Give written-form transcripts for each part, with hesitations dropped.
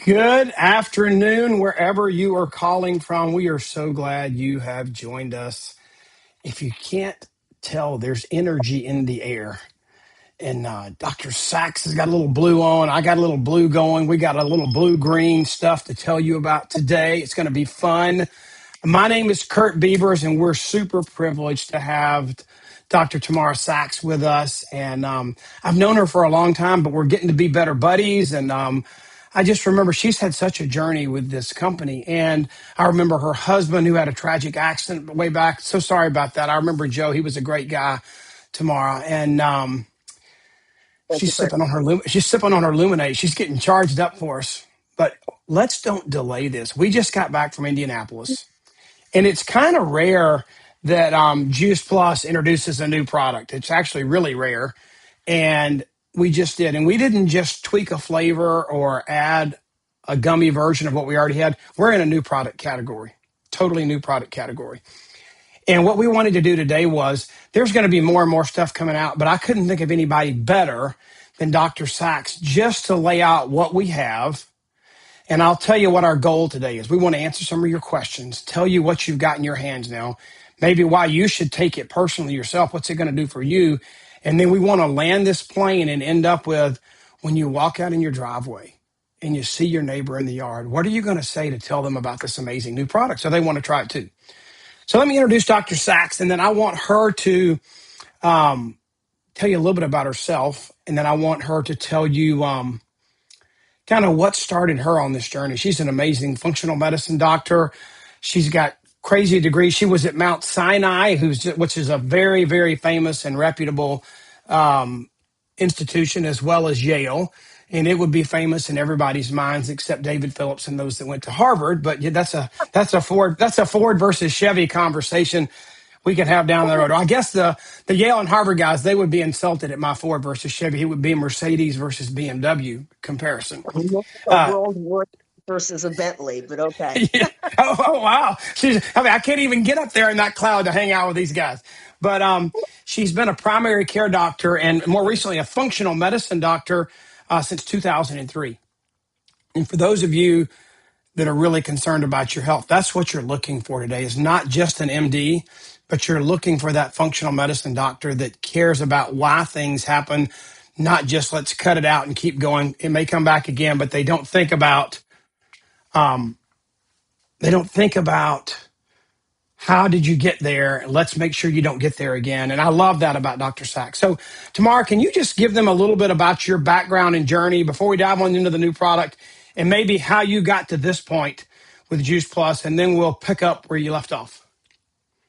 Good afternoon, wherever you are calling from. We are so glad you have joined us. If you can't tell, there's energy in the air. And Dr. Sachs has got a little blue on. I got a little blue going. We got a little blue green stuff to tell you about today. It's going to be fun. My name is Kurt Beavers, and we're super privileged to have Dr. Tamara Sachs with us. And I've known her for a long time, but we're getting to be better buddies. And I just remember she's had such a journey with this company. And I remember her husband who had a tragic accident way back. So sorry about that. I remember Joe. He was a great guy, Tamara. And Thank you, Kurt. she's sipping on her Luminate. She's getting charged up for us. But let's don't delay this. We just got back from Indianapolis. And it's kind of rare that Juice Plus introduces a new product. It's actually really rare. And we just did. And we didn't just tweak a flavor or add a gummy version of what we already had. We're in a new product category, totally new product category. And what we wanted to do today was there's going to be more and more stuff coming out, but I couldn't think of anybody better than Dr. Sachs just to lay out what we have. And I'll tell you what our goal today is. We want to answer some of your questions, tell you what you've got in your hands now, maybe why you should take it personally yourself. What's it going to do for you? And then we want to land this plane and end up with when you walk out in your driveway and you see your neighbor in the yard, what are you going to say to tell them about this amazing new product so they want to try it too? So let me introduce Dr. Sachs, and then I want her to tell you a little bit about herself, and then I want her to tell you kind of what started her on this journey. She's an amazing functional medicine doctor. She's got crazy degrees. She was at Mount Sinai, which is a very, very famous and reputable institution, as well as Yale. And it would be famous in everybody's minds except David Phillips and those that went to Harvard. But yeah, that's a Ford versus Chevy conversation we could have down the road. I guess the Yale and Harvard guys, they would be insulted at my Ford versus Chevy. It would be a Mercedes versus BMW comparison. A Uh, World War versus a Bentley, but okay. yeah. Oh, wow. I can't even get up there in that cloud to hang out with these guys. But she's been a primary care doctor and more recently a functional medicine doctor since 2003. And for those of you that are really concerned about your health, that's what you're looking for today is not just an MD, but you're looking for that functional medicine doctor that cares about why things happen, not just let's cut it out and keep going. It may come back again, but um, they don't think about how did you get there? Let's make sure you don't get there again. And I love that about Dr. Sachs. So, Tamara, can you just give them a little bit about your background and journey before we dive on into the new product and maybe how you got to this point with Juice Plus, and then we'll pick up where you left off.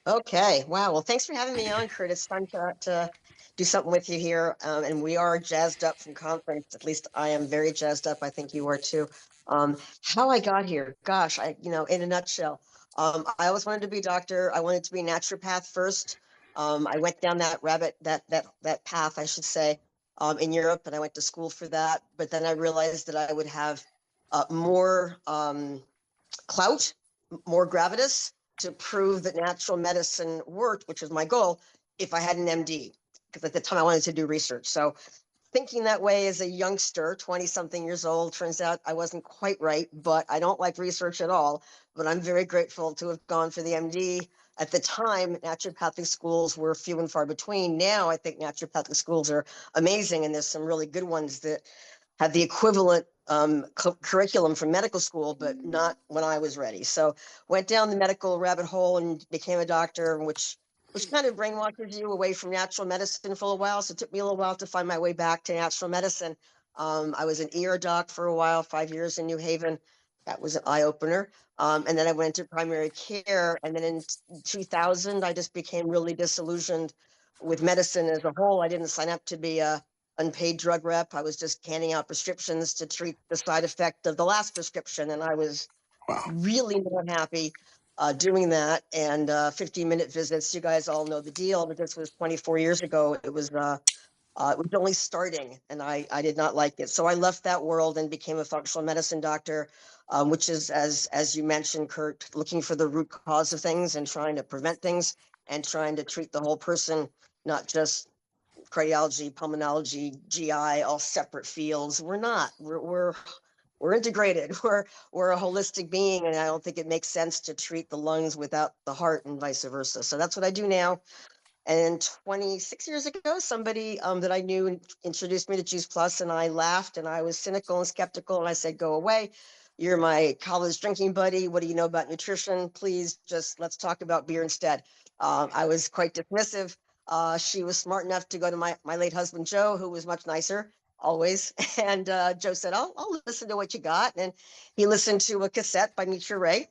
Okay. Wow. Well, thanks for having me on, Kurt. It's fun to do something with you here. And we are jazzed up from conference. At least I am very jazzed up. I think you are too. How I got here, gosh, in a nutshell, I always wanted to be a doctor. I wanted to be a naturopath first. I went down that path, I should say, in Europe, and I went to school for that. But then I realized that I would have more clout, more gravitas to prove that natural medicine worked, which was my goal, if I had an MD, because at the time I wanted to do research. So thinking that way as a youngster, 20 something years old, turns out I wasn't quite right, but I don't like research at all. But I'm very grateful to have gone for the MD. At the time, naturopathic schools were few and far between. Now I think naturopathic schools are amazing, and there's some really good ones that have the equivalent curriculum from medical school, but not when I was ready. So went down the medical rabbit hole and became a doctor, which kind of brainwashes you away from natural medicine for a while. So it took me a little while to find my way back to natural medicine. I was an ER doc for a while, 5 years in New Haven. That was an eye opener. And then I went to primary care. And then in 2000, I just became really disillusioned with medicine as a whole. I didn't sign up to be a unpaid drug rep. I was just handing out prescriptions to treat the side effect of the last prescription. And I was Wow. really not happy doing that. And 15-minute visits, you guys all know the deal, but this was 24 years ago. It was only starting, and I did not like it. So I left that world and became a functional medicine doctor, which is, as you mentioned, Kurt, looking for the root cause of things and trying to prevent things and trying to treat the whole person, not just cardiology, pulmonology, GI, all separate fields. We're not. We're we're integrated. We're a holistic being, and I don't think it makes sense to treat the lungs without the heart and vice versa. So that's what I do now. And 26 years ago, somebody that I knew introduced me to Juice Plus, and I laughed and I was cynical and skeptical. And I said, "Go away. You're my college drinking buddy. What do you know about nutrition? Please just let's talk about beer instead." I was quite dismissive. She was smart enough to go to my late husband, Joe, who was much nicer always. And Joe said, I'll listen to what you got. And he listened to a cassette by Meet Your Ray,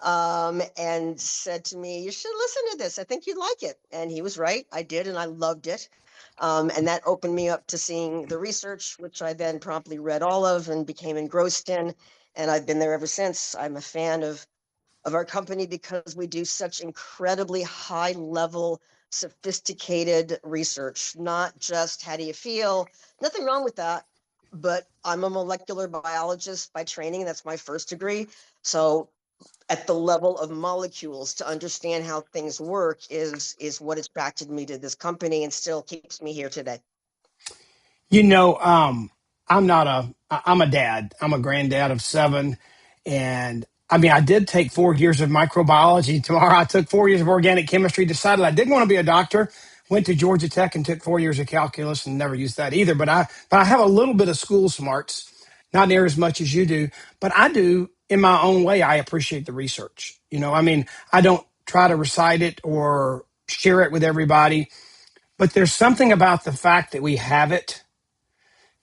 and said to me, "You should listen to this. I think you'd like it." And he was right. I did, and I loved it. And that opened me up to seeing the research, which I then promptly read all of and became engrossed in. And I've been there ever since. I'm a fan of our company because we do such incredibly high level, sophisticated research, not just how do you feel. Nothing wrong with that. But I'm a molecular biologist by training. That's my first degree. So at the level of molecules to understand how things work is what attracted me to this company and still keeps me here today. You know, I'm a dad. I'm a granddad of seven. And I mean, I did take 4 years of microbiology. Tomorrow, I took 4 years of organic chemistry, decided I didn't want to be a doctor, went to Georgia Tech and took 4 years of calculus and never used that either. But I have a little bit of school smarts, not near as much as you do, but I do in my own way. I appreciate the research. I mean, I don't try to recite it or share it with everybody, but there's something about the fact that we have it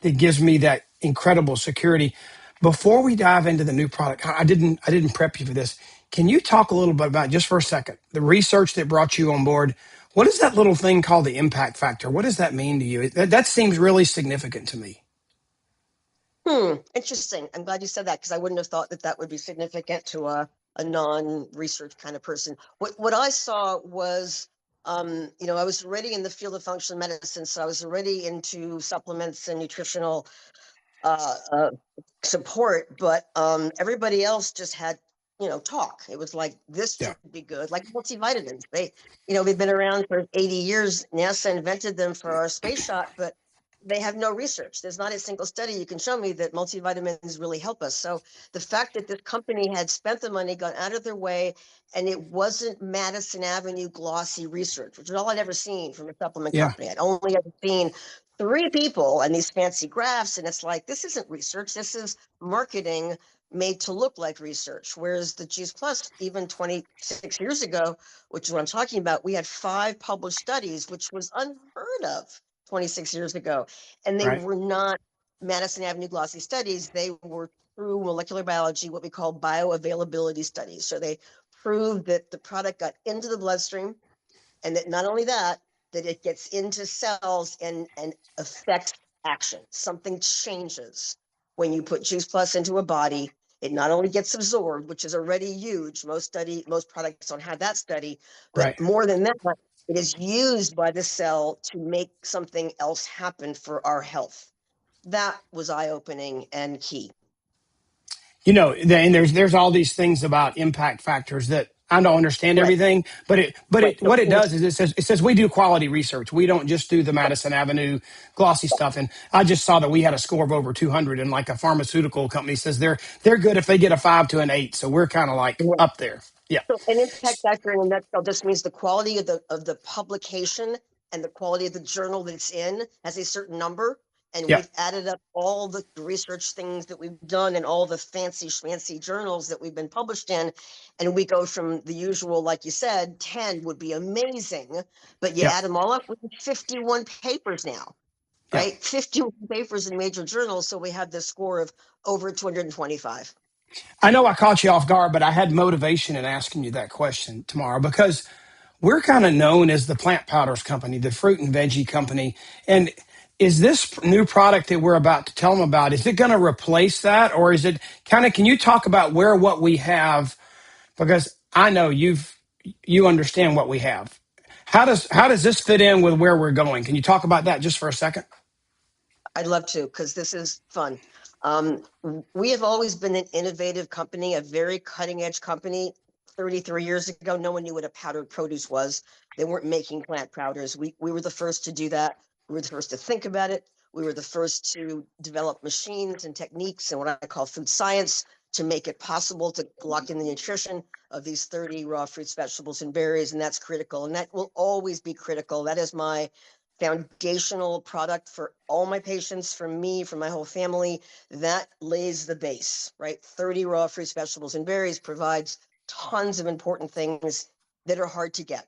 that gives me that incredible security. Before we dive into the new product, I didn't prep you for this. Can you talk a little bit about, just for a second, the research that brought you on board? What is that little thing called the impact factor? What does that mean to you? That seems really significant to me. Interesting. I'm glad you said that because I wouldn't have thought that that would be significant to a non-research kind of person. What I saw was, I was already in the field of functional medicine, so I was already into supplements and nutritional uh, uh, support, but everybody else just had, talk. It was like, this Yeah, should be good, like multivitamins. They've been around for 80 years. NASA invented them for our space shot, but they have no research. There's not a single study you can show me that multivitamins really help us. So the fact that this company had spent the money, gone out of their way, and it wasn't Madison Avenue glossy research, which is all I'd ever seen from a supplement yeah, company. I'd only ever seen three people and these fancy graphs, and it's like, this isn't research. This is marketing made to look like research. Whereas the Juice Plus, even 26 years ago, which is what I'm talking about, we had 5 published studies, which was unheard of 26 years ago. And they right, were not Madison Avenue glossy studies. They were through molecular biology, what we call bioavailability studies. So they proved that the product got into the bloodstream, and that not only that it gets into cells and affects action. Something changes when you put Juice Plus into a body. It not only gets absorbed, which is already huge. Most products don't have that study, but right. more than that, it is used by the cell to make something else happen for our health. That was eye-opening and key. And there's all these things about impact factors that I don't understand Right, everything, but right. what it does is it says we do quality research. We don't just do the Right, Madison Avenue glossy stuff. And I just saw that we had a score of over 200, and like a pharmaceutical company says they're good if they get a 5 to an 8. So we're kind of like right. up there. Yeah, So an impact factor in a nutshell just means the quality of the publication and the quality of the journal that it's in has a certain number. And yeah, we've added up all the research things that we've done and all the fancy schmancy journals that we've been published in. And we go from the usual, like you said, 10 would be amazing, but you yeah, add them all up with 51 papers now, yeah. right? 51 papers in major journals. So we have this score of over 225. I know I caught you off guard, but I had motivation in asking you that question tomorrow because we're kind of known as the plant powders company, the fruit and veggie company. And is this new product that we're about to tell them about, is it going to replace that? Or is it kind of, can you talk about where what we have? Because I know you understand what we have. How does this fit in with where we're going? Can you talk about that just for a second? I'd love to, because this is fun. Um, we have always been an innovative company, a very cutting edge company. 33 years ago, no one knew what a powdered produce was. They weren't making plant powders. We were the first to do that. We were the first to think about it. We were the first to develop machines and techniques and what I call food science to make it possible to lock in the nutrition of these 30 raw fruits, vegetables, and berries. And that's critical. And that will always be critical. That is my foundational product for all my patients, for me, for my whole family. That lays the base, right? 30 raw fruits, vegetables, and berries provides tons of important things that are hard to get.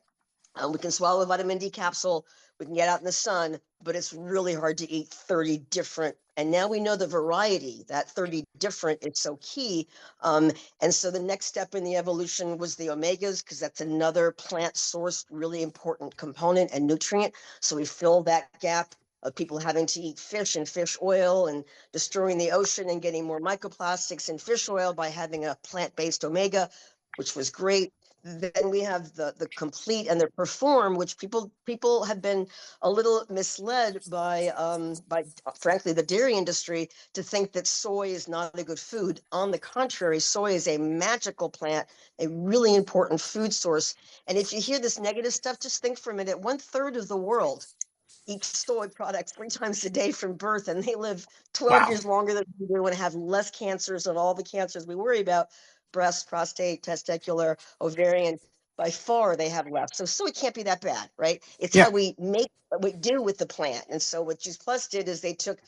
We can swallow a vitamin D capsule, we can get out in the sun, but it's really hard to eat 30 different. And now we know the variety, that 30 different is so key. And so the next step in the evolution was the omegas, because that's another plant sourced, really important component and nutrient. So we filled that gap of people having to eat fish and fish oil and destroying the ocean and getting more microplastics in fish oil by having a plant-based omega, which was great. Then we have the complete and the perform, which people have been a little misled by frankly the dairy industry to think that soy is not a good food. On the contrary, soy is a magical plant, a really important food source. And if you hear this negative stuff, just think for a minute. 1/3 of the world eat soy products 3 times a day from birth, and they live 12 Wow. years longer than we do and have less cancers of all the cancers we worry about: breast, prostate, testicular, ovarian. By far, they have less. So soy can't be that bad, right? It's Yeah. how we make what we do with the plant. And so what Juice Plus did is they took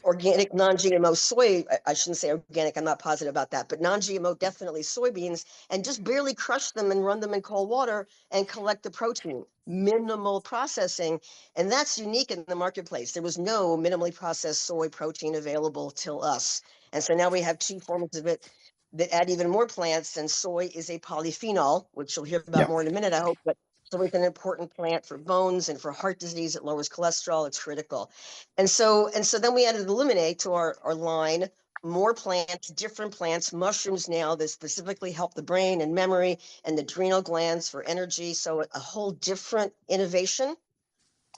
organic non-GMO soy. I shouldn't say organic, I'm not positive about that, but non-GMO, definitely soybeans, and just barely crush them and run them in cold water and collect the protein. Minimal processing. And that's unique in the marketplace. There was no minimally processed soy protein available till us. And so now we have two forms of it that add even more plants. And soy is a polyphenol, which you'll hear about Yep. more in a minute, I hope. But soy is an important plant for bones and for heart disease. It lowers cholesterol. It's critical. And so then we added Eliminate to our line. More plants, different plants, mushrooms now that specifically help the brain and memory and the adrenal glands for energy. So a whole different innovation.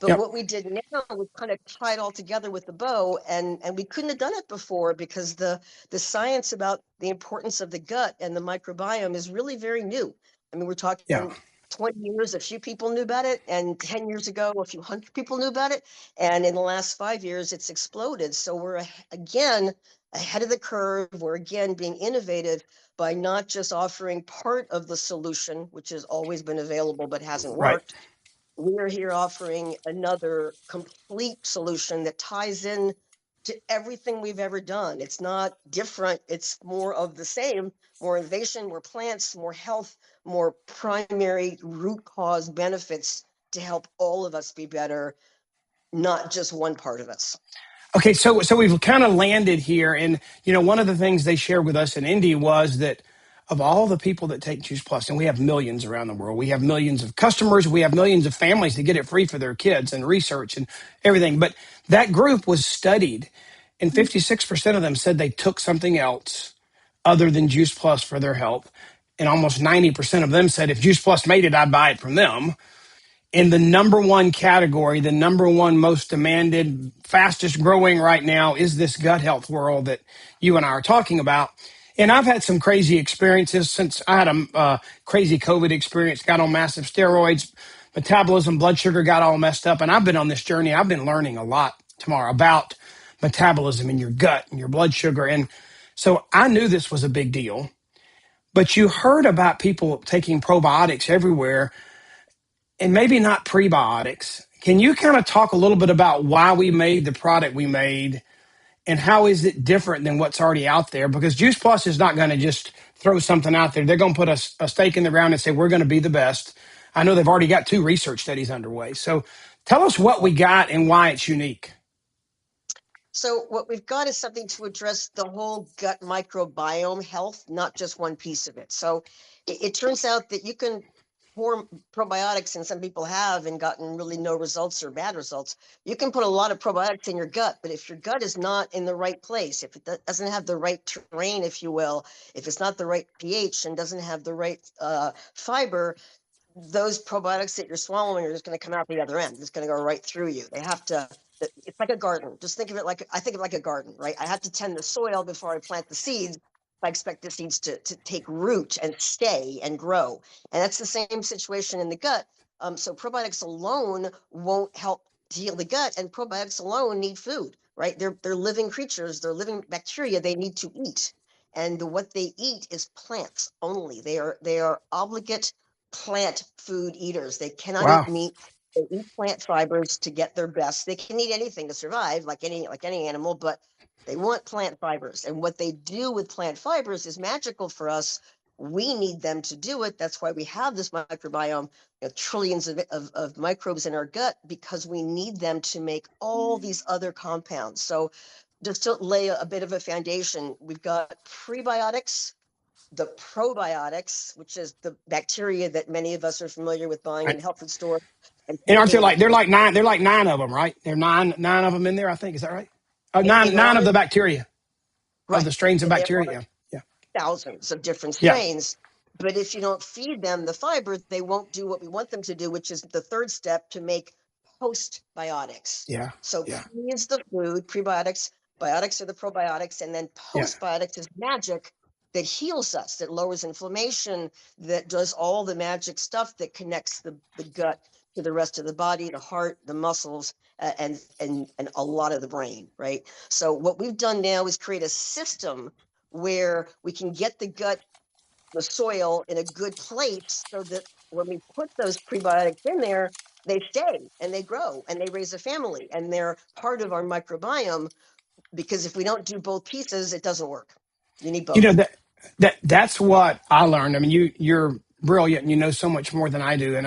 But Yep. what we did now was kind of tie it all together with the bow, and we couldn't have done it before because the science about the importance of the gut and the microbiome is really very new. I mean, we're Yeah. talking 20 years, a few people knew about it, and 10 years ago, a few hundred people knew about it, and in the last 5 years, it's exploded. So we're again ahead of the curve. We're again being innovative by not just offering part of the solution, which has always been available but hasn't Right. worked. We're here offering another complete solution that ties in to everything we've ever done. It's not different, it's more of the same: more innovation, more plants, more health, more primary root cause benefits to help all of us be better, not just one part of us. Okay, so we've kind of landed here, and one of the things they shared with us in India was that of all the people that take Juice Plus, and we have millions around the world, we have millions of customers, we have millions of families that get it free for their kids and research and everything. But that group was studied, and 56% of them said they took something else other than Juice Plus for their health, and almost 90% of them said if Juice Plus made it, I'd buy it from them. In the number one category, the number one most demanded, fastest growing right now is this gut health world that you and I are talking about. And I've had some crazy experiences since I had a crazy COVID experience, got on massive steroids, metabolism, blood sugar got all messed up. And I've been on this journey. I've been learning a lot, Tamara, about metabolism in your gut and your blood sugar. And so I knew this was a big deal. But you heard about people taking probiotics everywhere and maybe not prebiotics. Can you kind of talk a little bit about why we made the product we made and how is it different than what's already out there? Because Juice Plus is not going to just throw something out there. They're going to put a stake in the ground and say, we're going to be the best. I know they've already got 2 research studies underway. So tell us what we got and why it's unique. So what we've got is something to address the whole gut microbiome health, not just one piece of it. So it turns out that you can pour probiotics, and some people have and gotten really no results or bad results. You can put a lot of probiotics in your gut, but if your gut is not in the right place, if it doesn't have the right terrain, if you will, if it's not the right pH and doesn't have the right fiber, those probiotics that you're swallowing are just going to come out the other end. It's going to go right through you. They have to. It's like a garden. Just think of it like, I think of it like a garden, right? I have to tend the soil before I plant the seeds. I expect the seeds to take root and stay and grow. And that's the same situation in the gut. So probiotics alone won't help to heal the gut, and probiotics alone need food, right? They're living creatures, they're living bacteria, they need to eat. And what they eat is plants only. They are obligate plant food eaters. They cannot eat Wow. meat. They eat plant fibers to get their best. They can eat anything to survive, like any animal, but they want plant fibers. And what they do with plant fibers is magical for us. We need them to do it. That's why we have this microbiome, trillions of microbes in our gut, because we need them to make all these other compounds. So just to lay a bit of a foundation, we've got prebiotics, the probiotics, which is the bacteria that many of us are familiar with buying And, in health food stores and aren't taking there in our like they're food. like nine? They're like nine of them, right? There are nine of them in there. I think is that right? Oh, In nine all of of the bacteria of right, the strains of and there bacteria. Yeah, thousands of different yeah, strains. But if you don't feed them the fiber, they won't do what we want them to do, which is the third step to make postbiotics. yeah, So yeah, pre is the food, prebiotics, biotics are the probiotics, and then yeah. postbiotics is magic that heals us, that lowers inflammation, that does all the magic stuff that connects the gut to the rest of the body, the heart, the muscles, and a lot of the brain, right? So what we've done now is create a system where we can get the gut, the soil in a good place so that when we put those prebiotics in there, they stay and they grow and they raise a family and they're part of our microbiome. Because if we don't do both pieces, it doesn't work. You need You know both. that's what I learned. I mean, you're brilliant and you know so much more than I do, and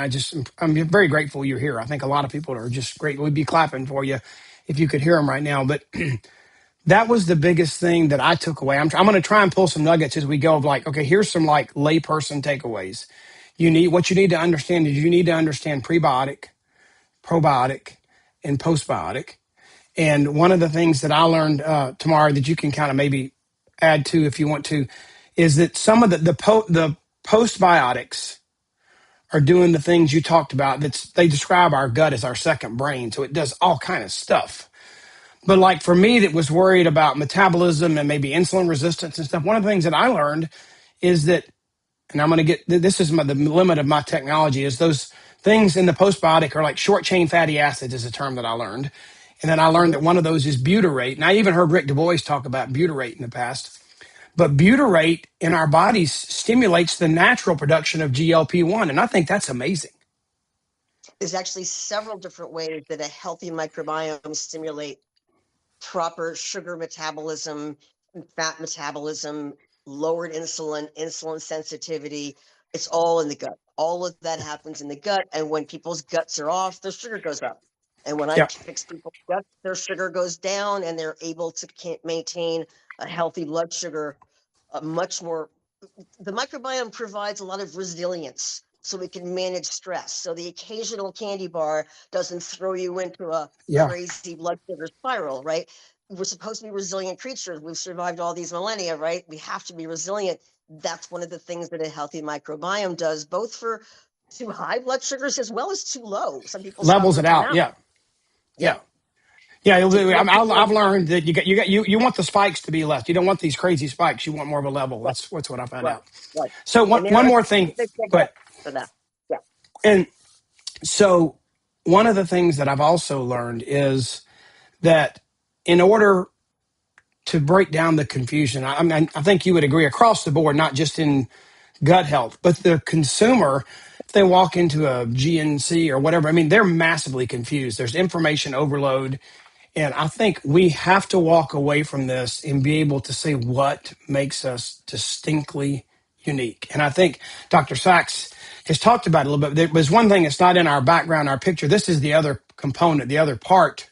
I'm very grateful you're here. I think a lot of people are just great. We'd be clapping for you if you could hear them right now. But that was the biggest thing that I took away. I'm going to try and pull some nuggets as we go of like, okay, here's some like layperson takeaways. What you need to understand is you need to understand prebiotic, probiotic, and postbiotic. And one of the things that I learned, Tamara, that you can kind of maybe add to if you want to, is that some of the postbiotics are doing the things you talked about. They describe our gut as our second brain, so it does all kind of stuff. But like for me, that was worried about metabolism and maybe insulin resistance and stuff. One of the things that I learned is that, and I'm going to get this is the limit of my technology, is those things in the postbiotic are like short chain fatty acids is a term that I learned. And then I learned Mhm. that one of those is butyrate. And I even heard Rick Du Bois talk about butyrate in the past. But butyrate in our bodies stimulates the natural production of GLP-1. And I think that's amazing. There's actually several different ways that a healthy microbiome stimulate proper sugar metabolism, fat metabolism, lowered insulin, insulin sensitivity. It's all in the gut. All of that happens in the gut. And when people's guts are off, their sugar goes up. And when I Yeah. fix people's guts, their sugar goes down and they're able to maintain a healthy blood sugar much more. The microbiome provides a lot of resilience so we can manage stress. So the occasional candy bar doesn't throw you into a Yeah. crazy blood sugar spiral, right? We're supposed to be resilient creatures. We've survived all these millennia, right? We have to be resilient. That's one of the things that a healthy microbiome does, both for too high blood sugars as well as too low. Some people Levels suffer it from out. that. Yeah. Yeah. Yep. Yeah. To get I've people learned that you want the spikes to be less. You don't want these crazy spikes. You want more of a level. right, That's what I found right, out. right. So And there one are more thing, specific but, techniques for that. Yeah. and so one of the things that I've also learned is that in order to break down the confusion, I think you would agree across the board, not just in gut health, but the consumer, if they walk into a GNC or whatever, I mean, they're massively confused. There's information overload. And I think we have to walk away from this and be able to say what makes us distinctly unique. And I think Dr. Sachs has talked about it a little bit. There was one thing that's not in our background, our picture. This is the other component, the other part.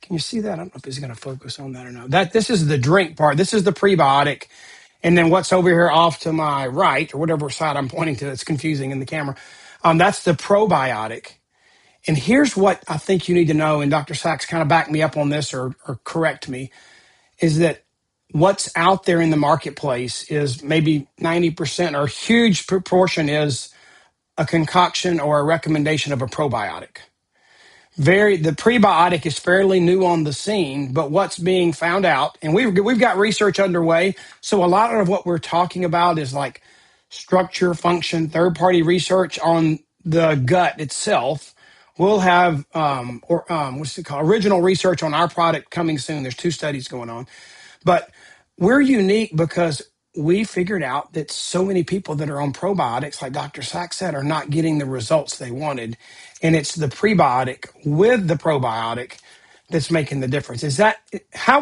Can you see that? I don't know if he's going to focus on that or not. This is the drink part. This is the prebiotic. And then what's over here off to my right, or whatever side I'm pointing to, it's confusing in the camera. That's the probiotic. And here's what I think you need to know, and Dr. Sachs kind of back me up on this or correct me, is that what's out there in the marketplace is maybe 90% or a huge proportion is a concoction or a recommendation of a probiotic. The prebiotic is fairly new on the scene, but what's being found out, and we've got research underway. So a lot of what we're talking about is like structure, function, third party research on the gut itself, we'll have what's it called, original research on our product coming soon. There's 2 studies going on, but we're unique because we figured out that so many people that are on probiotics, like Dr. Sachs said, are not getting the results they wanted. And it's the prebiotic with the probiotic that's making the difference. Is that how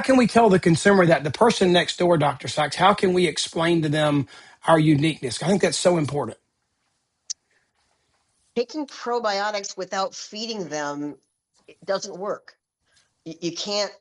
can we tell the consumer that the person next door, Dr. Sachs, how can we explain to them our uniqueness? I think that's so important. Taking probiotics without feeding them, it doesn't work. You can't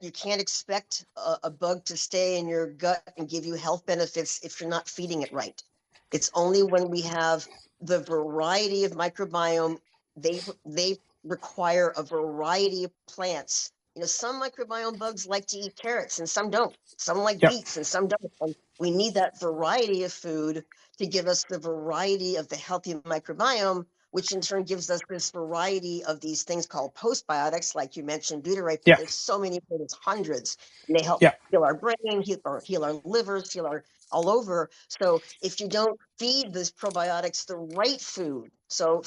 expect a bug to stay in your gut and give you health benefits if you're not feeding it right. It's only when we have the variety of microbiome, they require a variety of plants. Some microbiome bugs like to eat carrots and some don't. Some like Yep. beets and some don't. And we need that variety of food to give us the variety of the healthy microbiome, which in turn gives us this variety of these things called postbiotics, like you mentioned, butyrate. Yeah. There's so many, there's hundreds, and they help Yeah. heal our brain, heal our livers, heal our all over. So if you don't feed these probiotics the right food, so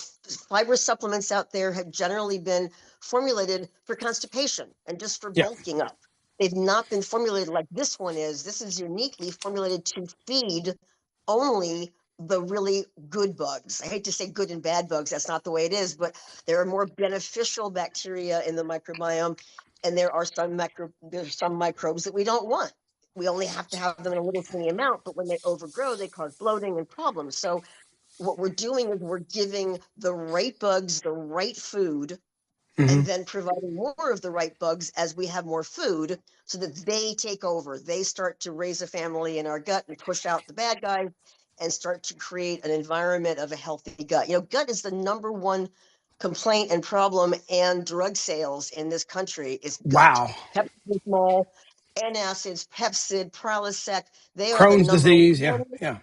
fiber supplements out there have generally been formulated for constipation and just for Yeah. bulking up. They've not been formulated like this one is. This is uniquely formulated to feed only the really good bugs. I hate to say good and bad bugs. That's not the way it is, but there are more beneficial bacteria in the microbiome, and there's some microbes that we don't want. We only have to have them in a little tiny amount, but when they overgrow, they cause bloating and problems. So what we're doing is we're giving the right bugs the right food Hmm. and then providing more of the right bugs as we have more food so that they take over. They start to raise a family in our gut and push out the bad guys and start to create an environment of a healthy gut. Gut is the number one complaint and problem and drug sales in this country is gut. Wow. Pepto-Bismol, antacids, Pepcid, Prilosec, they are the Crohn's number disease. Yeah. one. Yeah.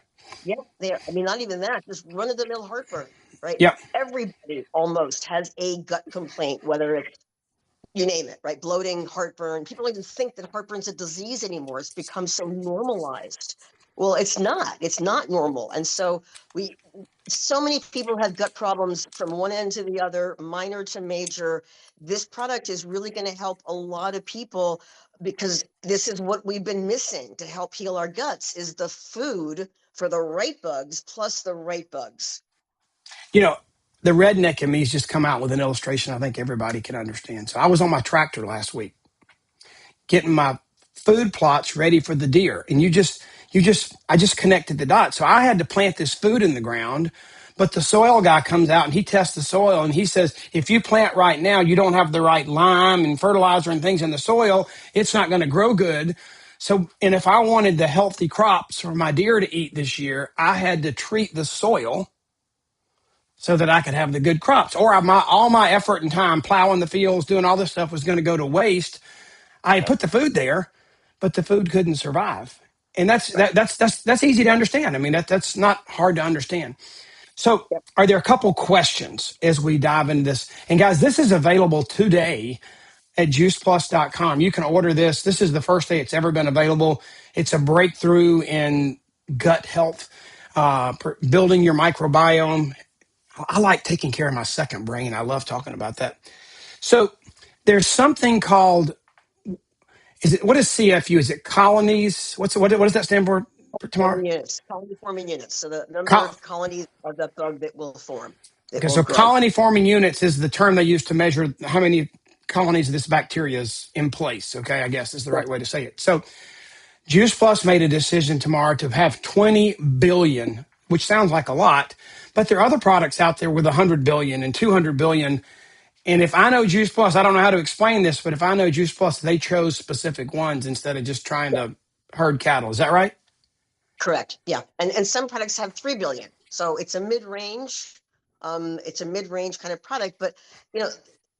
Yep, they are. I mean, not even that, just run of the mill heartburn, right? Yeah. Everybody almost has a gut complaint, whether it's you name it, right? Bloating, heartburn. People don't even think that heartburn's a disease anymore. It's become so normalized. Well, it's not. It's not normal. And so many people have gut problems from one end to the other, minor to major. This product is really going to help a lot of people because this is what we've been missing to help heal our guts is the food for the right bugs plus the right bugs. You know, the redneck in me's just come out with an illustration I think everybody can understand. So I was on my tractor last week getting my food plots ready for the deer. And I just connected the dots. So I had to plant this food in the ground, but the soil guy comes out and he tests the soil and he says, if you plant right now, you don't have the right lime and fertilizer and things in the soil, it's not going to grow good. So, and if I wanted the healthy crops for my deer to eat this year, I had to treat the soil so that I could have the good crops. Or all my effort and time plowing the fields, doing all this stuff was going to go to waste. I Yep. put the food there, but the food couldn't survive. And Right. that's easy to understand. I mean, that's not hard to understand. So, Yep. are there a couple questions as we dive into this? And guys, this is available today at juiceplus.com. You can order this. This is the first day it's ever been available. It's a breakthrough in gut health, building your microbiome. I like taking care of my second brain. I love talking about that. So, there's something called what is CFU? Is it colonies? What does that stand for, Tamara? Forming units, colony forming units. So the number Co- of colonies of the bug that will form, that okay, will so grow. colony forming units is the term they use to measure how many colonies of this bacteria is in place. Okay, I guess is the right way to say it. So Juice Plus made a decision tomorrow to have 20 billion, which sounds like a lot, but there are other products out there with 100 billion and 200 billion. And if I know Juice Plus, I don't know how to explain this, but if I know Juice Plus, they chose specific ones instead of just trying to herd cattle. Is that right? Correct. Yeah. And some products have 3 billion. So it's a mid-range, it's a mid-range kind of product. But you know,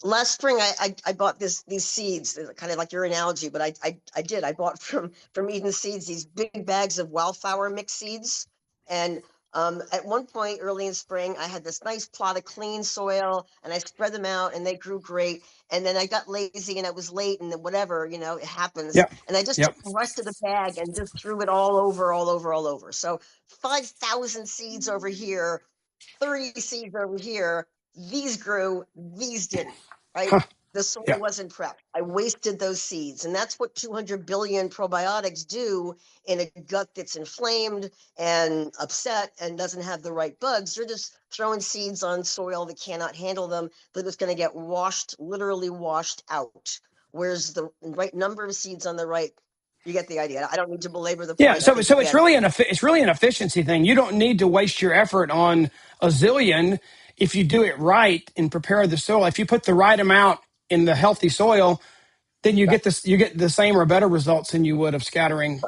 last spring I bought these seeds, kind of like your analogy, but I bought from Eden Seeds these big bags of wildflower mixed seeds. And at one point early in spring, I had this nice plot of clean soil and I spread them out and they grew great. And then I got lazy and it was late and whatever, it happens. Yep. And I just took Yep. the rest of the bag and just threw it all over, all over, all over. So 5,000 seeds over here, 30 seeds over here. These grew, these didn't, right? Huh. The soil Yeah. wasn't prepped. I wasted those seeds. And that's what 200 billion probiotics do in a gut that's inflamed and upset and doesn't have the right bugs. They're just throwing seeds on soil that cannot handle them, that is going to get washed, literally washed out. Where's the right number of seeds on the right? You get the idea. I don't need to belabor the Yeah, point. I so think you so it's get it. really it's really an efficiency thing. You don't need to waste your effort on a zillion if you do it right and prepare the soil. If you put the right amount in the healthy soil, then you get the same or better results than you would of scattering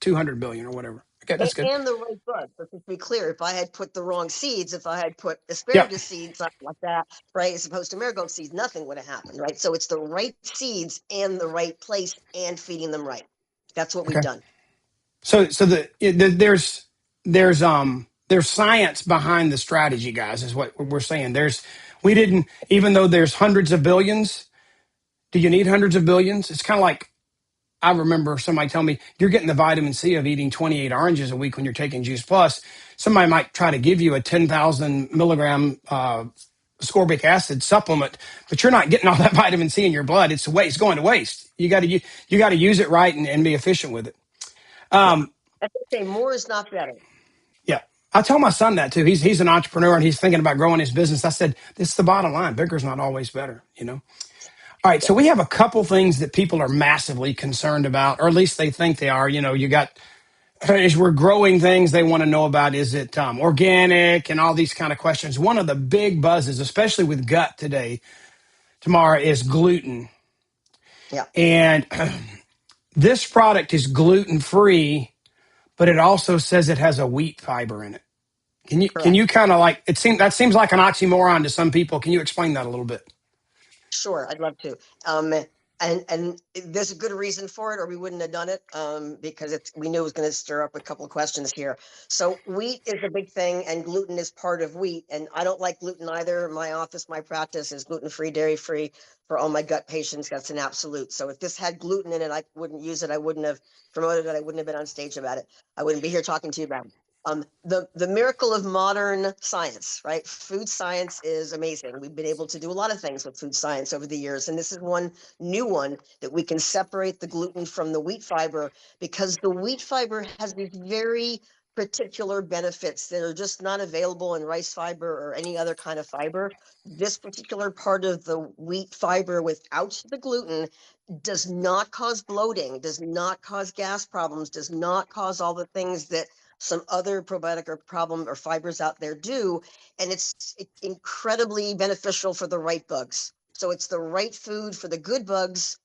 200 billion or whatever. Okay, that's good. And the right bug. But to be clear, if I had put the wrong seeds, if I had put Yeah. asparagus seeds, something like that, right, as opposed to marigold seeds, nothing would have happened, right? So it's the right seeds in the right place and feeding them right. That's what we've Okay. done. So there's science behind the strategy, guys. Is what we're saying. We didn't even though there's hundreds of billions. Do you need hundreds of billions? It's kind of like I remember somebody telling me you're getting the vitamin C of eating 28 oranges a week when you're taking Juice Plus. Somebody might try to give you a 10,000 milligram ascorbic acid supplement, but you're not getting all that vitamin C in your blood. It's going to waste. You got to use it right and be efficient with it. Yeah. Um, I think say more is not better. yeah, I tell my son that too. He's an entrepreneur and he's thinking about growing his business. I said, "This is the bottom line. Bigger is not always better." You know. All right, Yeah. so we have a couple things that people are massively concerned about, or at least they think they are. You got as we're growing things they want to know about is it organic and all these kind of questions. One of the big buzzes, especially with gut today, Tamara, is gluten. Yeah. And this product is gluten free, but it also says it has a wheat fiber in it. Can you Correct. kind of like seems like an oxymoron to some people. Can you explain that a little bit? Sure, I'd love to. And there's a good reason for it, or we wouldn't have done it. Because we knew it was going to stir up a couple of questions here. So wheat is a big thing, and gluten is part of wheat. And I don't like gluten either. My office, my practice is gluten free, dairy free for all my gut patients. That's an absolute. So if this had gluten in it, I wouldn't use it. I wouldn't have promoted it. I wouldn't have been on stage about it. I wouldn't be here talking to you about it. The miracle of modern science, right? Food science is amazing. We've been able to do a lot of things with food science over the years, and this is one new one that we can separate the gluten from the wheat fiber because the wheat fiber has these very particular benefits that are just not available in rice fiber or any other kind of fiber. This particular part of the wheat fiber without the gluten does not cause bloating, does not cause gas problems, does not cause all the things that some other probiotic or problem or fibers out there do. And it's incredibly beneficial for the right bugs. So it's the right food for the good bugs,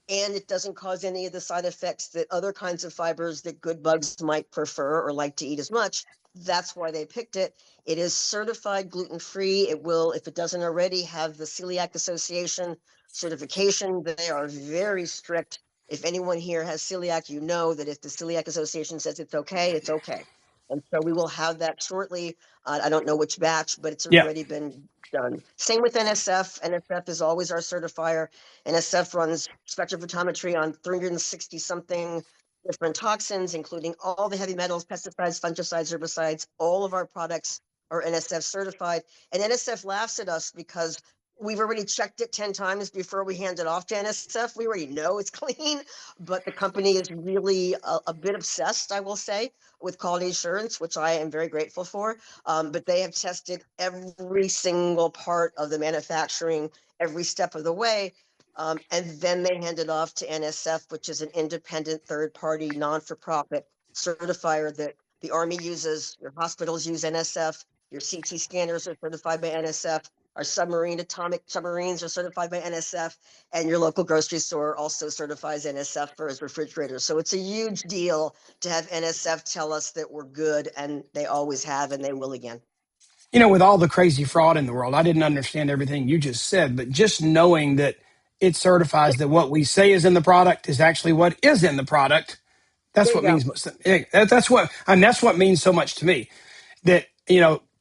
and it doesn't cause any of the side effects that other kinds of fibers that good bugs might prefer or like to eat as much. That's why they picked it. It is certified gluten-free. It will, if it doesn't already, have the Celiac Association certification. They are very strict. If anyone here has celiac, you know that if the Celiac Association says it's okay, it's okay. And so we will have that shortly. I don't know which batch, but it's Yeah. already been done. Same with NSF. NSF is always our certifier. NSF runs spectrophotometry on 360 something different toxins, including all the heavy metals, pesticides, fungicides, herbicides. All of our products are NSF certified. And NSF laughs at us because we've already checked it 10 times before we hand it off to NSF. We already know it's clean, but the company is really a bit obsessed, I will say, with quality assurance, which I am very grateful for. But they have tested every single part of the manufacturing, every step of the way. And then they hand it off to NSF, which is an independent third party, non for profit certifier that the Army uses, your hospitals use NSF, your CT scanners are certified by NSF, our atomic submarines are certified by NSF, and your local grocery store also certifies NSF for its refrigerators. So it's a huge deal to have NSF tell us that we're good, and they always have, and they will again. With all the crazy fraud in the world, I didn't understand everything you just said, but just knowing that it certifies that what we say is in the product is actually what is in the product. That's There you what go. means. That's what means so much to me. That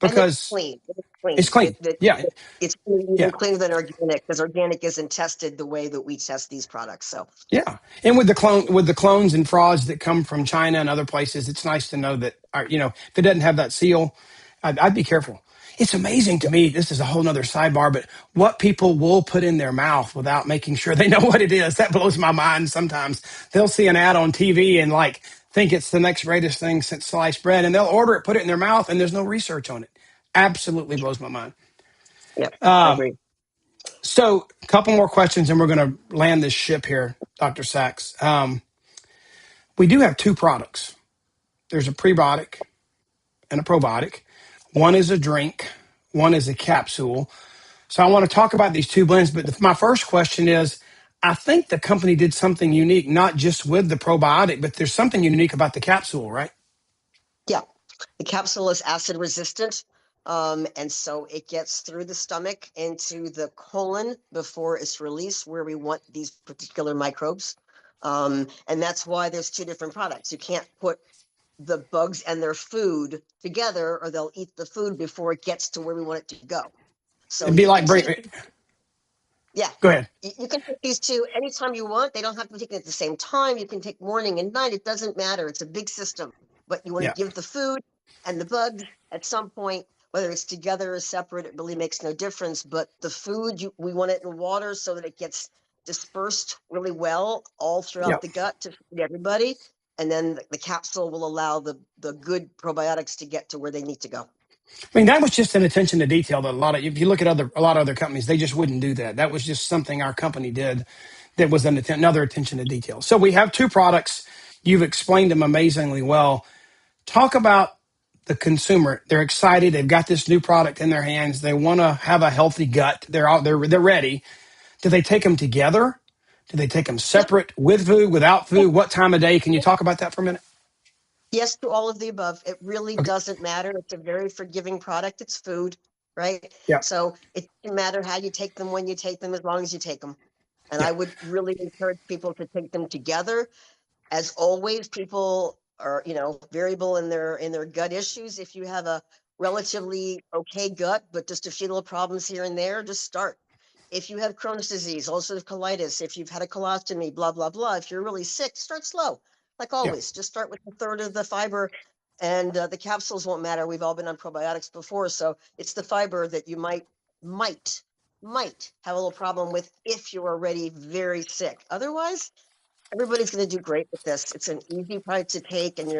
And it's because clean. It's it's clean. clean. Yeah, It's even yeah, cleaner than organic because organic isn't tested the way that we test these products. So yeah. And with the clones and frauds that come from China and other places, it's nice to know that if it doesn't have that seal, I'd be careful. It's amazing to me. This is a whole nother sidebar, but what people will put in their mouth without making sure they know what it is, that blows my mind sometimes. They'll see an ad on TV and like think it's the next greatest thing since sliced bread, and they'll order it, put it in their mouth, and there's no research on it. Absolutely blows my mind. Yep, I Um, agree. so a couple more questions and we're going to land this ship here, Dr. Sachs. We do have two products. There's a prebiotic and a probiotic. One is a drink, one is a capsule. So I want to talk about these two blends, but my first question is, I think the company did something unique, not just with the probiotic, but there's something unique about the capsule, right? Yeah, the capsule is acid resistant. And so it gets through the stomach into the colon before it's released, where we want these particular microbes. And that's why there's two different products. You can't put the bugs and their food together, or they'll eat the food before it gets to where we want it to go. So It'd be you like can bring. take, yeah, Go ahead. you can take these two anytime you want. They don't have to be taken at the same time. You can take morning and night. It doesn't matter. It's a big system, but you want to Yeah. give the food and the bugs at some point, whether it's together or separate, it really makes no difference. But the food, we want it in water so that it gets dispersed really well all Yeah. throughout the gut to feed everybody. And then the capsule will allow the good probiotics to get to where they need to go. I mean, that was just an attention to detail that if you look at a lot of other companies, they just wouldn't do that. That was just something our company did that was another attention to detail. So we have two products. You've explained them amazingly well. Talk about the consumer. They're excited. They've got this new product in their hands. They want to have a healthy gut. They're ready. Do they take them together? Do they take them Yep. separate, with food, without food? What time of day? Can you talk about that for a minute? Yes to all of the above. It really Okay. doesn't matter. It's a very forgiving product. It's food, right? Yeah. So it doesn't matter how you take them, when you take them, as long as you take them. And Yeah. I would really encourage people to take them together. As always, people are, variable in their gut issues. If you have a relatively okay gut, but just a few little problems here and there, just start. If you have Crohn's disease, ulcerative colitis, if you've had a colostomy, blah, blah, blah, if you're really sick, start slow. Like Yeah. always, just start with a third of the fiber, and the capsules won't matter. We've all been on probiotics before, so it's the fiber that you might, might have a little problem with if you're already very sick. Otherwise, everybody's going to do great with this. It's an easy product to take, and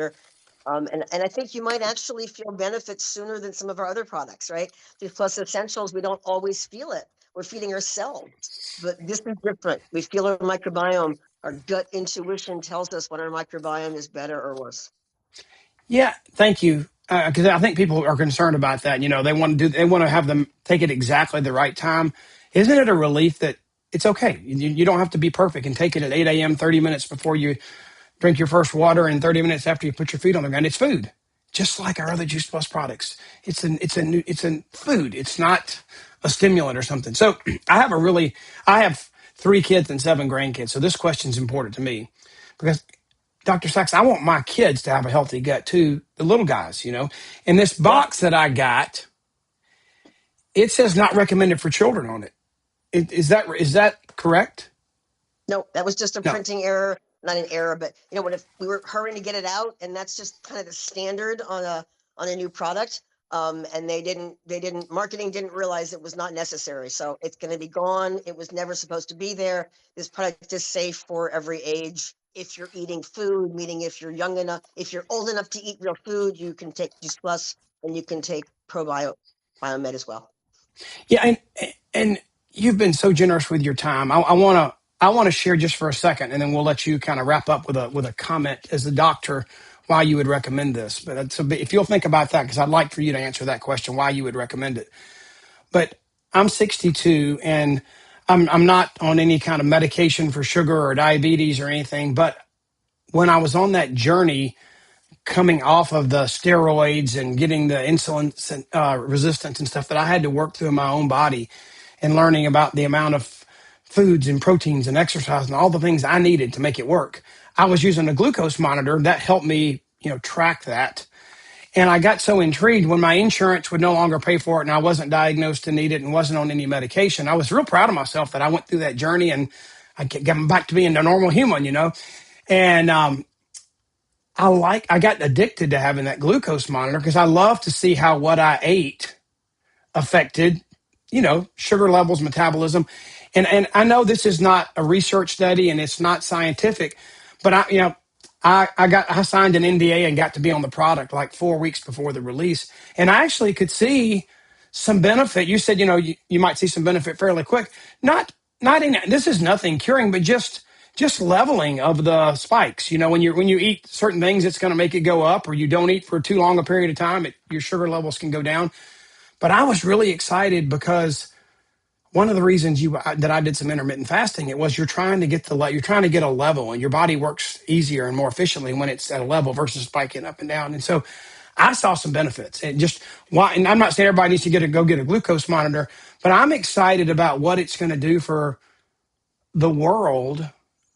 and I think you might actually feel benefits sooner than some of our other products, right? These Plus Essentials, we don't always feel it. We're feeding ourselves, but this is different. We feel our microbiome. Our gut intuition tells us when our microbiome is better or worse. Yeah. Thank you. Because I think people are concerned about that. They want to have them take it exactly the right time. Isn't it a relief that it's okay? You don't have to be perfect and take it at 8 a.m., 30 minutes before you drink your first water and 30 minutes after you put your feet on the ground. It's food, just like our other Juice Plus products. It's a food. It's not a stimulant or something. So I have 3 kids and 7 grandkids. So this question's important to me because Dr. Sachs, I want my kids to have a healthy gut too, the little guys. And this Yeah. box that I got, it says not recommended for children on it. Is that correct? No, that was just a No. printing error, not an error, but when if we were hurrying to get it out, and that's just kind of the standard on a new product. And they didn't marketing didn't realize it was not necessary. So it's going to be gone. It was never supposed to be there. This product is safe for every age. If you're eating food, meaning if you're young enough, if you're old enough to eat real food, you can take Juice Plus, and you can take Biomed as well. Yeah, and you've been so generous with your time. I want to share just for a second, and then we'll let you kind of wrap up with a comment as a doctor why you would recommend this. But if you'll think about that, because I'd like for you to answer that question, why you would recommend it. But I'm 62, and I'm not on any kind of medication for sugar or diabetes or anything. But when I was on that journey, coming off of the steroids and getting the insulin resistance and stuff that I had to work through in my own body, and learning about the amount of foods and proteins and exercise and all the things I needed to make it work. I was using a glucose monitor that helped me, track that. And I got so intrigued when my insurance would no longer pay for it and I wasn't diagnosed to need it and wasn't on any medication. I was real proud of myself that I went through that journey and I got back to being a normal human. And I got addicted to having that glucose monitor because I love to see how what I ate affected, sugar levels, metabolism. And I know this is not a research study and it's not scientific, but I signed an NDA and got to be on the product like 4 weeks before the release. And I actually could see some benefit. You said, you might see some benefit fairly quick. Not in this is nothing curing, but just leveling of the spikes. When you eat certain things, it's going to make it go up, or you don't eat for too long a period of time, your sugar levels can go down. But I was really excited because one of the reasons that I did some intermittent fasting, it was you're trying to get a level, and your body works easier and more efficiently when it's at a level versus spiking up and down. And so I saw some benefits. And I'm not saying everybody needs to go get a glucose monitor, but I'm excited about what it's going to do for the world,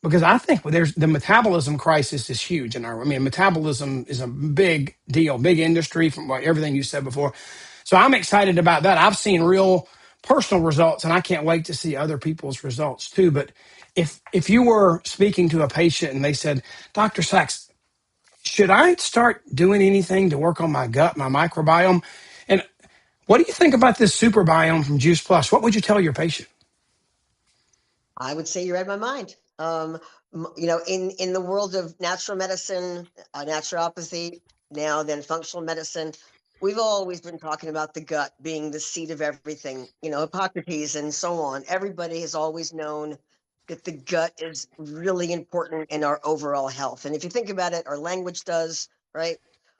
because I think there's the metabolism crisis is huge metabolism is a big deal, big industry from everything you said before. So I'm excited about that. I've seen real personal results, and I can't wait to see other people's results too. But if you were speaking to a patient and they said, Dr. Sachs, should I start doing anything to work on my gut, my microbiome? And what do you think about this super biome from Juice Plus? What would you tell your patient? I would say you read my mind. In the world of natural medicine, naturopathy, now then functional medicine, we've always been talking about the gut being the seat of everything. Hippocrates and so on. Everybody has always known that the gut is really important in our overall health. And if you think about it, our language does, right?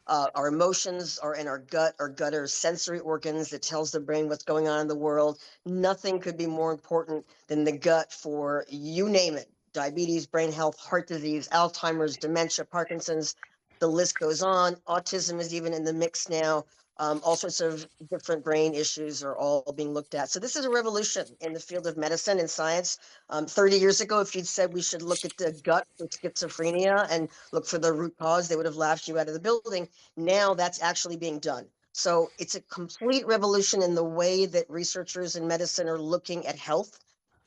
Our emotions are in our gut. Our gut are sensory organs that tells the brain what's going on in the world. Nothing could be more important than the gut for you name it: diabetes, brain health, heart disease, Alzheimer's, dementia, Parkinson's. The list goes on. Autism is even in the mix now. All sorts of different brain issues are all being looked at. So this is a revolution in the field of medicine and science. 30 years ago, if you'd said we should look at the gut for schizophrenia and look for the root cause, they would have laughed you out of the building. Now that's actually being done. So it's a complete revolution in the way that researchers in medicine are looking at health,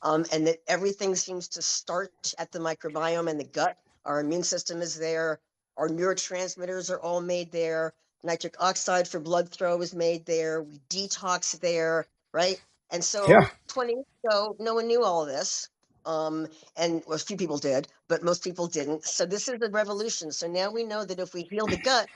and that everything seems to start at the microbiome and the gut. Our immune system is there. Our neurotransmitters are all made there. Nitric oxide for blood flow is made there. We detox there, right? And Yeah, so 20 years ago, no one knew all of this. And well, a few people did, but most people didn't. So this is the revolution. So now we know that if we heal the gut,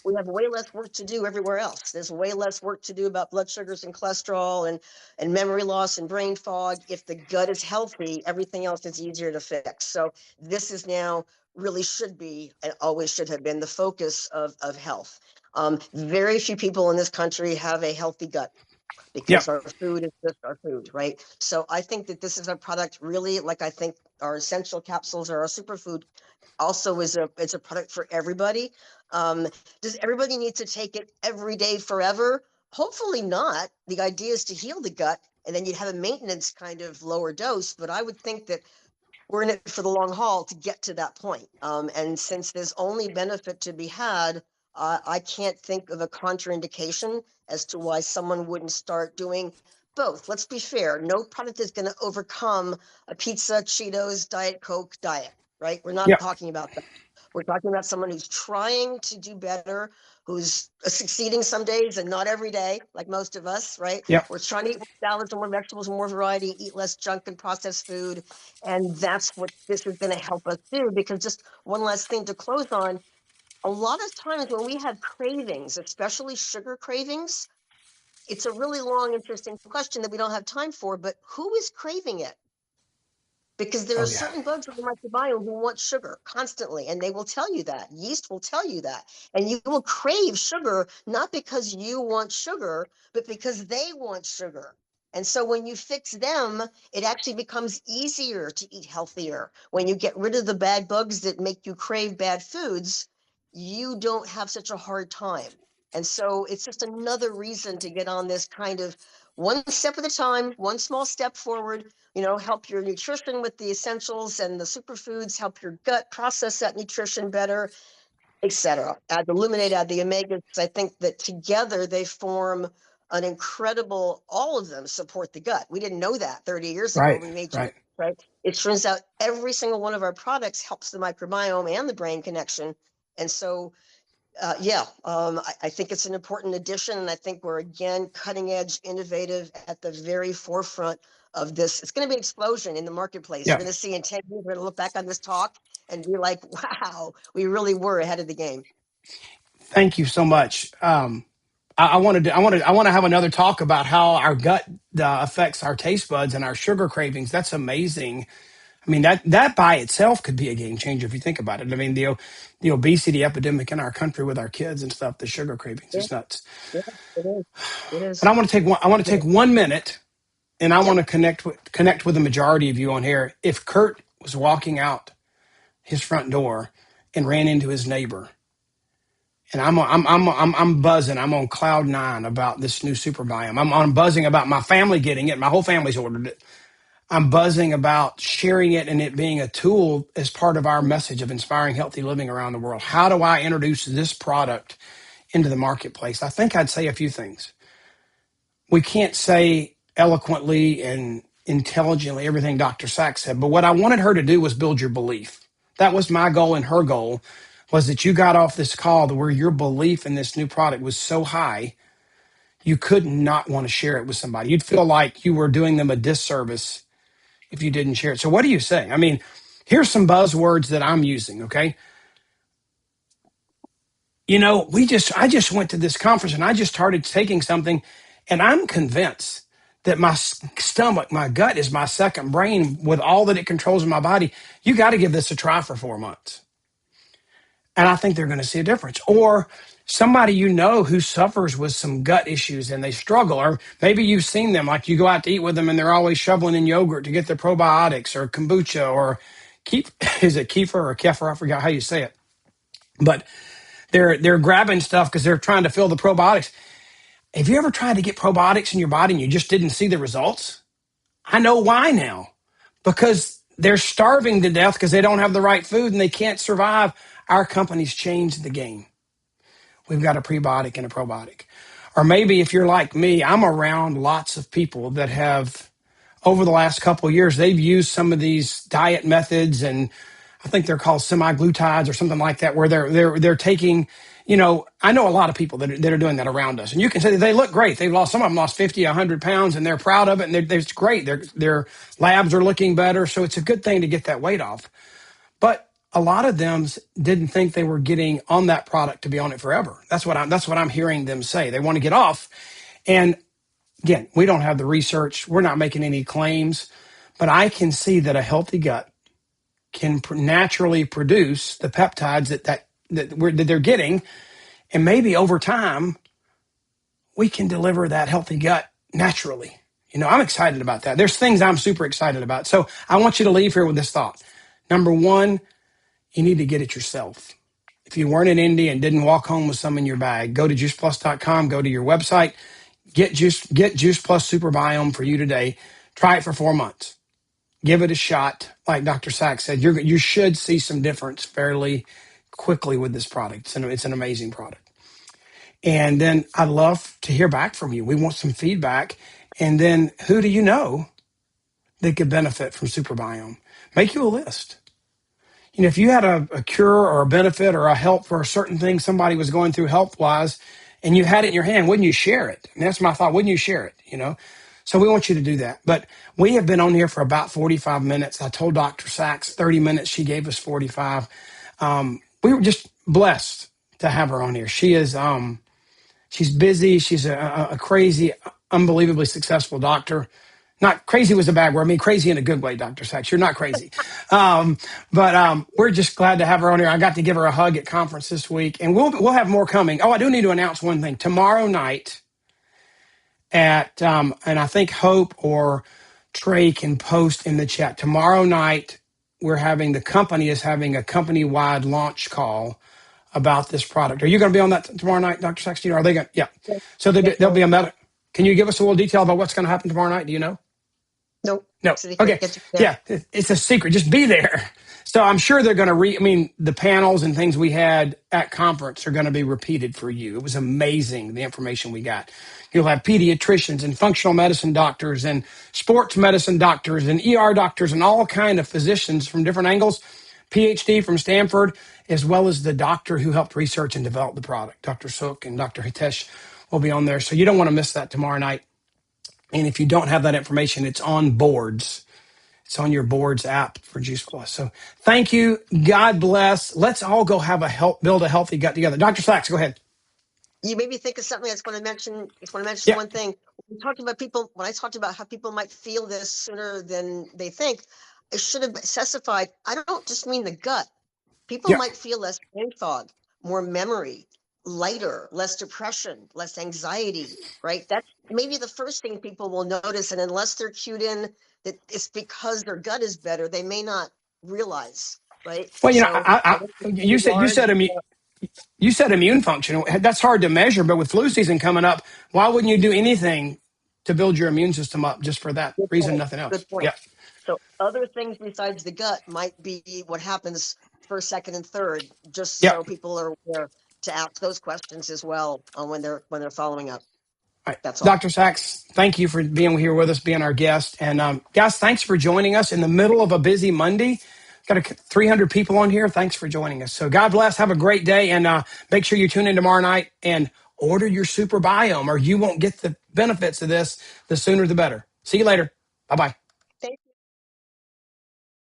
we have way less work to do everywhere else. There's way less work to do about blood sugars and cholesterol and memory loss and brain fog. If the gut is healthy, everything else is easier to fix. So this is now really should be and always should have been the focus of health. Very few people in this country have a healthy gut yeah, because our food is just our food, right? So I think that this is a product really, like I think our essential capsules or our superfood also it's a product for everybody. Um, does everybody need to take it every day forever? Hopefully not. The idea is to heal the gut, and then you have a maintenance kind of lower dose. But I would think that we're in it for the long haul to get to that point. And since there's only benefit to be had, I can't think of a contraindication as to why someone wouldn't start doing both. Let's be fair. No product is going to overcome a pizza, Cheetos, Diet Coke diet, right? We're not yeah, talking about that. We're talking about someone who's trying to do better, who's succeeding some days and not every day, like most of us, right? yeah. We're trying to eat more salads and more vegetables and more variety, eat less junk and processed food, and that's what this is going to help us do. Because just one last thing to close on, a lot of times when we have cravings, especially sugar cravings, it's a really long, interesting question that we don't have time for, but who is craving it? Because there are Oh yeah, certain bugs in the microbiome who want sugar constantly, and they will tell you that. Yeast will tell you that. And you will crave sugar, not because you want sugar, but because they want sugar. And so when you fix them, it actually becomes easier to eat healthier. When you get rid of the bad bugs that make you crave bad foods, you don't have such a hard time. And so it's just another reason to get on this kind of one step at a time, one small step forward, help your nutrition with the essentials and the superfoods, help your gut process that nutrition better, etc. Add the luminate, add the omegas. I think that together they form an incredible, all of them support the gut. We didn't know that 30 years ago right, when we made you, right. right? It turns out every single one of our products helps the microbiome and the brain connection. And so Yeah, I think it's an important addition, and I think we're again cutting edge, innovative at the very forefront of this. It's going to be an explosion in the marketplace. You're Yeah. going to see in 10 years, we're going to look back on this talk and be like, wow, we really were ahead of the game. Thank you so much. I want to have another talk about how our gut affects our taste buds and our sugar cravings. That's amazing. I mean, that by itself could be a game changer if you think about it. I mean, the obesity epidemic in our country with our kids and stuff, the sugar cravings Yeah, is nuts. yeah, it is. It But is. I want to take 1 minute, and I want Yep. to connect with the majority of you on here. If Kurt was walking out his front door and ran into his neighbor, and I'm buzzing. I'm on cloud nine about this new super biome. I'm buzzing about my family getting it. My whole family's ordered it. I'm buzzing about sharing it and it being a tool as part of our message of inspiring healthy living around the world. How do I introduce this product into the marketplace? I think I'd say a few things. We can't say eloquently and intelligently everything Dr. Sachs said, but what I wanted her to do was build your belief. That was my goal, and her goal was that you got off this call to where your belief in this new product was so high you could not want to share it with somebody. You'd feel like you were doing them a disservice if you didn't share it. So what do you say? I mean, here's some buzzwords that I'm using, okay? I just went to this conference and I just started taking something, and I'm convinced that my stomach, my gut is my second brain with all that it controls in my body. You got to give this a try for 4 months. And I think they're going to see a difference. Or somebody who suffers with some gut issues and they struggle, or maybe you've seen them, like you go out to eat with them and they're always shoveling in yogurt to get their probiotics or kombucha or is it kefir or kefir? I forgot how you say it. But they're grabbing stuff because they're trying to fill the probiotics. Have you ever tried to get probiotics in your body and you just didn't see the results? I know why now. Because they're starving to death because they don't have the right food and they can't survive. Our company's changed the game. We've got a prebiotic and a probiotic. Or maybe if you're like me, I'm around lots of people that have, over the last couple of years, they've used some of these diet methods, and I think they're called semi-glutides or something like that, where they're taking, I know a lot of people that are doing that around us, and you can say they look great. Some of them lost 50, 100 pounds, and they're proud of it, and it's great. Their labs are looking better, so it's a good thing to get that weight off. But a lot of them didn't think they were getting on that product to be on it forever. That's what I'm hearing them say. They want to get off. And again, we don't have the research. We're not making any claims, but I can see that a healthy gut can naturally produce the peptides that they're getting. And maybe over time, we can deliver that healthy gut naturally. I'm excited about that. There's things I'm super excited about. So I want you to leave here with this thought. Number one, you need to get it yourself. If you weren't in India and didn't walk home with some in your bag, go to juiceplus.com, go to your website, get Juice Plus SUPER-BIOME for you today. Try it for 4 months. Give it a shot. Like Dr. Sachs said, you should see some difference fairly quickly with this product. It's an amazing product. And then I'd love to hear back from you. We want some feedback. And then who do you know that could benefit from SUPER-BIOME? Make you a list. If you had a cure or a benefit or a help for a certain thing somebody was going through health wise and you had it in your hand, wouldn't you share it? And that's my thought. Wouldn't you share it? So we want you to do that. But we have been on here for about 45 minutes. I told Dr. Sachs 30 minutes. She gave us 45. We were just blessed to have her on here. She's busy. She's a crazy, unbelievably successful doctor. Not crazy was a bad word. I mean, crazy in a good way, Dr. Sachs. You're not crazy. But we're just glad to have her on here. I got to give her a hug at conference this week, and we'll have more coming. Oh, I do need to announce one thing. Tomorrow night and I think Hope or Trey can post in the chat. Tomorrow night, the company is having a company-wide launch call about this product. Are you going to be on that tomorrow night, Dr. Sachs? Are they going? Yeah. So there'll be a meta. Can you give us a little detail about what's going to happen tomorrow night? Do you know? Nope. No. Secret. Okay. Get you there. Yeah. It's a secret. Just be there. So I'm sure they're going to the panels and things we had at conference are going to be repeated for you. It was amazing, the information we got. You'll have pediatricians and functional medicine doctors and sports medicine doctors and ER doctors and all kind of physicians from different angles. PhD from Stanford, as well as the doctor who helped research and develop the product. Dr. Sook and Dr. Hitesh will be on there. So you don't want to miss that tomorrow night. And if you don't have that information, it's on boards. It's on your boards app for Juice Plus. So thank you. God bless. Let's all go have build a healthy gut together. Dr. Sachs, go ahead. You made me think of something. I just want to mention. Just want to mention Yeah. one thing. When talked about people, when I talked about how people might feel this sooner than they think, I should have specified. I don't just mean the gut. People Yeah. might feel less brain fog, more memory, lighter, less depression, less anxiety. Right? That's maybe the first thing people will notice, and unless they're cued in that it's because their gut is better, they may not realize. Right? Well, So I think you the large. you said immune function. That's hard to measure, but with flu season coming up, why wouldn't you do anything to build your immune system up just for that Good reason, point. nothing else? Good point. Yeah. So other things besides the gut might be what happens first, second, and third, just Yeah. so people are aware to ask those questions as well when they're following up. All right. That's all. Dr. Sachs, thank you for being here with us, being our guest. And guys, thanks for joining us in the middle of a busy Monday. Got 300 people on here. Thanks for joining us. So God bless. Have a great day. And make sure you tune in tomorrow night and order your SUPER-BIOME, or you won't get the benefits of this. The sooner, the better. See you later. Bye-bye.